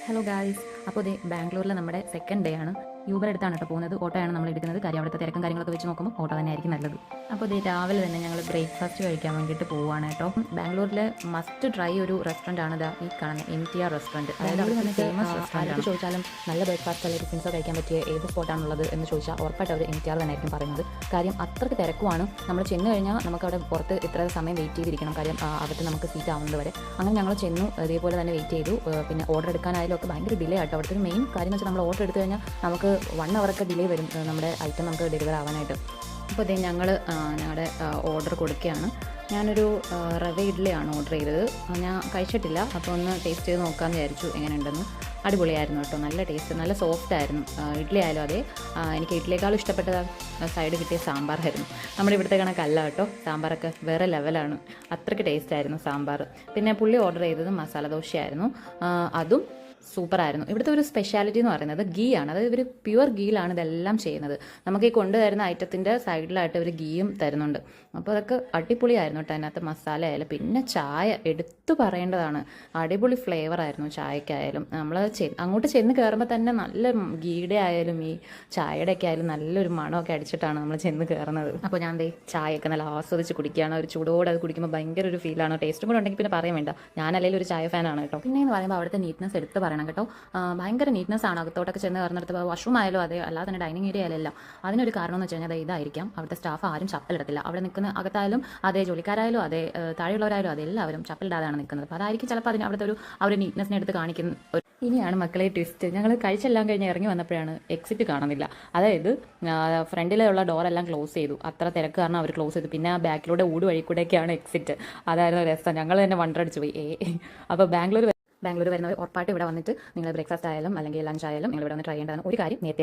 Hello guys, അപ്പോൾ ഇത് ബാംഗ്ലൂരിലെ നമ്മുടെ സെക്കൻഡ് ഡേ ആണ്. യൂബർ എടുത്താണ് കേട്ടോ പോകുന്നത്. ഓട്ടോയാണ് നമ്മൾ എടുക്കുന്നത്. കാര്യം അവിടുത്തെ തിരക്കും കാര്യങ്ങളൊക്കെ വെച്ച് നോക്കുമ്പോൾ ഓട്ടോ തന്നെയായിരിക്കും നല്ലത്. അപ്പോൾ ഇത് രാവിലെ തന്നെ ഞങ്ങൾ ബ്രേക്ക്ഫാസ്റ്റ് കഴിക്കാൻ വേണ്ടിയിട്ട് പോവുകയാണ് കേട്ടോ. ബാംഗ്ലൂരിലെ മസ്റ്റ് ട്രൈ ഒരു റെസ്റ്റോറൻ്റ് ആണ് ഇതാ ഈ കാണുന്ന MTR റെസ്റ്റോറൻറ്റ്. അതായത് അവിടെ തന്നെ ഫേമസ് റെസ്റ്റോറൻറ്റ്. ചോദിച്ചാലും നല്ല ബ്രേക്ക്ഫാസ്റ്റ് അല്ലെങ്കിൽ ടിഫിൻസോ കഴിക്കാൻ പറ്റിയ ഏത് സ്പോട്ടാണുള്ളത് എന്ന് ചോദിച്ചാൽ ഉറപ്പായിട്ട് അവർ MTR തന്നെയായിരിക്കും പറയുന്നത്. കാര്യം അത്രയ്ക്ക് തിരക്കുമാണ്. നമ്മൾ ചെന്ന് കഴിഞ്ഞാൽ നമുക്ക് അവിടെ പുറത്ത് ഇത്ര സമയം വെയിറ്റ് ചെയ്തിരിക്കണം. കാര്യം അവിടുത്തെ നമുക്ക് സീറ്റ് ആവുന്നത് വരെ. അങ്ങനെ ഞങ്ങൾ ചെന്നു, അതേപോലെ തന്നെ വെയിറ്റ് ചെയ്തു. പിന്നെ ഓർഡർ എടുക്കാനായാലും ഒക്കെ ഭയങ്കര ഡിലേ ആട്ടോ. അവിടുത്തെ ഒരു മെയിൻ കാര്യം എന്ന് വെച്ചാൽ നമ്മൾ ഓർഡർ എടുത്തു കഴിഞ്ഞാൽ നമുക്ക് 1 അവറൊക്കെ ഡിലേ വരും നമ്മുടെ ഐറ്റം നമുക്ക് ഡെലിവർ ആവാനായിട്ട്. അപ്പോൾ ഇതേ ഞങ്ങൾ ഞങ്ങളുടെ ഓർഡർ കൊടുക്കുകയാണ്. ഞാനൊരു റവ ഇഡ്ഡലിയാണ് ഓർഡർ ചെയ്തത്. ഞാൻ കഴിച്ചിട്ടില്ല, അപ്പോൾ ഒന്ന് ടേസ്റ്റ് ചെയ്ത് നോക്കാമെന്ന് വിചാരിച്ചു എങ്ങനെയുണ്ടെന്ന്. അടിപൊളിയായിരുന്നു കേട്ടോ, നല്ല ടേസ്റ്റ്, നല്ല സോഫ്റ്റ് ആയിരുന്നു. ഇഡ്ഡലി ആയാലും അതെ. എനിക്ക് ഇഡ്ഡലിയേക്കാളും ഇഷ്ടപ്പെട്ട സൈഡ് കിട്ടിയ സാമ്പാറായിരുന്നു. നമ്മുടെ ഇവിടുത്തെ കണക്കല്ല കേട്ടോ, സാമ്പാറൊക്കെ വേറെ ലെവലാണ്. അത്രയ്ക്ക് ടേസ്റ്റ് ആയിരുന്നു സാമ്പാർ. പിന്നെ പുള്ളി ഓർഡർ ചെയ്തത് മസാല ദോശയായിരുന്നു. അതും സൂപ്പറായിരുന്നു. ഇവിടുത്തെ ഒരു സ്പെഷ്യാലിറ്റി എന്ന് പറയുന്നത് ഗീ ആണ്. അതായത് ഇവർ പ്യുവർ ഗീയിലാണ് ഇതെല്ലാം ചെയ്യുന്നത്. നമുക്ക് ഈ കൊണ്ടുതരുന്ന ഐറ്റത്തിൻ്റെ സൈഡിലായിട്ട് ഒരു ഗീയും തരുന്നുണ്ട്. അപ്പോൾ അതൊക്കെ അടിപൊളിയായിരുന്നു കേട്ടോ. അതിനകത്ത് മസാല ആയാലും പിന്നെ ചായ എടുത്തു പറയേണ്ടതാണ്. അടിപൊളി ഫ്ലേവറായിരുന്നു ചായക്കായാലും. നമ്മൾ അങ്ങോട്ട് ചെന്ന് കയറുമ്പോൾ തന്നെ നല്ല ഗീയുടെ ആയാലും ഈ ചായയുടെ ഒക്കെ ആയാലും നല്ലൊരു മണമൊക്കെ അടിച്ചിട്ടാണ് നമ്മൾ ചെന്ന് കയറുന്നത്. അപ്പോൾ ഞാൻ ചായയൊക്കെ നല്ല ആസ്വദിച്ച് കുടിക്കുകയാണ്. ഒരു ചൂടോടെ അത് കുടിക്കുമ്പോൾ ഭയങ്കര ഒരു ഫീലാണ്. ടേസ്റ്റും കൂടെ ഉണ്ടെങ്കിൽ പിന്നെ പറയാൻ വേണ്ട. ഞാനല്ലെങ്കിൽ ഒരു ചായ ഫാനാണ് കേട്ടോ. പിന്നെ എന്ന് പറയുമ്പോൾ അവിടുത്തെ നീറ്റ്നസ് എടുത്ത് പറയണം കേട്ടോ. ഭയങ്കര നീറ്റ്നസ് ആണ്. അകത്തോട്ടൊക്കെ ചെന്ന് കയറുന്നിടത്ത് വാഷ്റൂം ആയാലും അതെ, അല്ലാതെ തന്നെ ഡൈനിങ് ഏരിയ ആയാലും എല്ലാം. അതിനൊരു കാരണം എന്ന് വെച്ച് കഴിഞ്ഞാൽ ഇതായിരിക്കാം, അവിടുത്തെ സ്റ്റാഫ് ആരും ചപ്പലിടത്തില്ല. അവിടെ നിൽക്കുന്ന അകത്തായാലും അതെ, ജോലിക്കാരായാലും അതെ, താഴെയുള്ളവരായാലും അതെ, എല്ലാവരും ചപ്പലിടാതെയാണ് നിൽക്കുന്നത്. അപ്പോൾ അതായിരിക്കും ചിലപ്പോൾ അവിടുത്തെ ഒരു നീറ്റ്നസിനെ എടുത്ത് കാണിക്കുന്ന. ഇനിയാണ് മക്കളെ ട്വിസ്റ്റ്. ഞങ്ങൾ കഴിച്ചെല്ലാം കഴിഞ്ഞ് ഇറങ്ങി വന്നപ്പോഴാണ് എക്സിറ്റ് കാണുന്നില്ല. അതായത് ഫ്രണ്ടിലുള്ള ഡോറെല്ലാം ക്ലോസ് ചെയ്തു. അത്ര തിരക്ക് കാരണം അവർ ക്ലോസ് ചെയ്തു. പിന്നെ ആ ബാക്കിലൂടെ ഊട് വഴി കൂടെയൊക്കെയാണ് എക്സിറ്റ്. അതായിരുന്നു രസം. ഞങ്ങൾ തന്നെ വണ്ടടിച്ചു പോയി. അപ്പോൾ ബാംഗ്ലൂർ വരുന്നവർ ഉറപ്പായിട്ട് ഇവിടെ വന്നിട്ട് നിങ്ങൾ ബ്രേക്ക്ഫാസ്റ്റ് ആയാലും അല്ലെങ്കിൽ ലഞ്ച് ആയാലും നിങ്ങൾ ഇവിടെ വന്ന് ട്രൈ ചെയ്യേണ്ടതാണ്. ഒരു കാര്യം നേരത്തെ വരും.